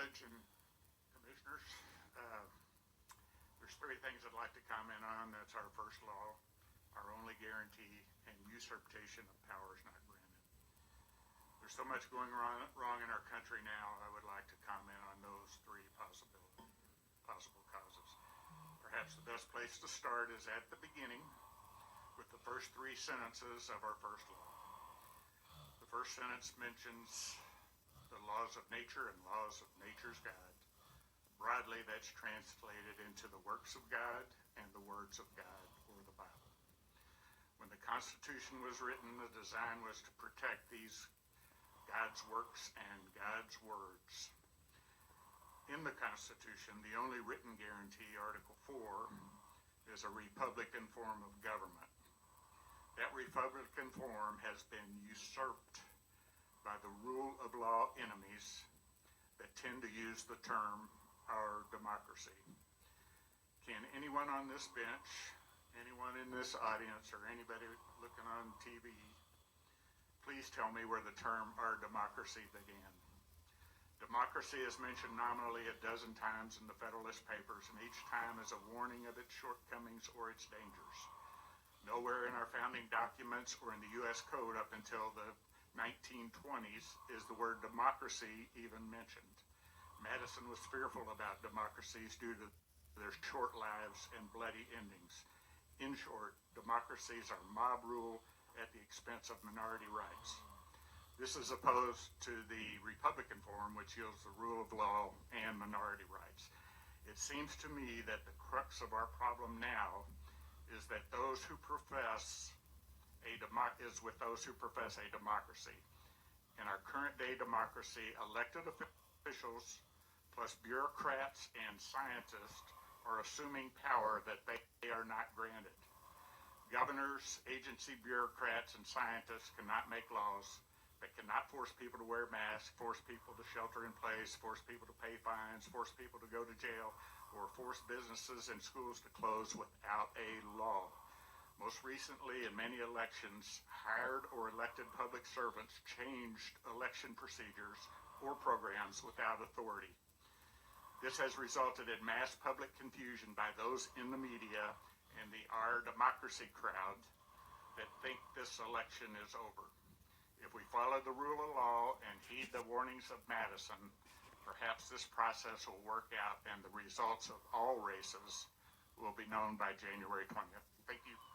Judge and Commissioners. There's three things I'd like to comment on. That's our first law, our only guarantee, and usurpation of powers not granted. There's so much going wrong in our country now, I would like to comment on those three possible causes. Perhaps the best place to start is at the beginning with the first three sentences of our first law. The first sentence mentions the laws of nature and laws of nature's God. Broadly, that's translated into the works of God and the words of God, or the Bible. When the Constitution was written, the design was to protect these God's works and God's words. In the Constitution, the only written guarantee, Article 4, is a Republican form of government. That Republican form has been usurped by the rule of law enemies that tend to use the term our democracy. Can anyone on this bench, anyone in this audience, or anybody looking on TV, please tell me where the term our democracy began? Democracy is mentioned nominally a dozen times in the Federalist Papers, and each time is a warning of its shortcomings or its dangers. Nowhere in our founding documents or in the U.S. Code up until the 1920s is the word democracy even mentioned. Madison was fearful about democracies due to their short lives and bloody endings. In short, democracies are mob rule at the expense of minority rights. This is opposed to the Republican form, which yields the rule of law and minority rights. It seems to me that the crux of our problem now is that those who profess with those who profess a democracy. In our current day democracy, elected officials plus bureaucrats and scientists are assuming power that they are not granted. Governors, agency bureaucrats, and scientists cannot make laws. They cannot force people to wear masks, force people to shelter in place, force people to pay fines, force people to go to jail, or force businesses and schools to close without a law. Most recently, in many elections, hired or elected public servants changed election procedures or programs without authority. This has resulted in mass public confusion by those in the media and the Our Democracy crowd that think this election is over. If we follow the rule of law and heed the warnings of Madison, perhaps this process will work out and the results of all races will be known by January 20th. Thank you.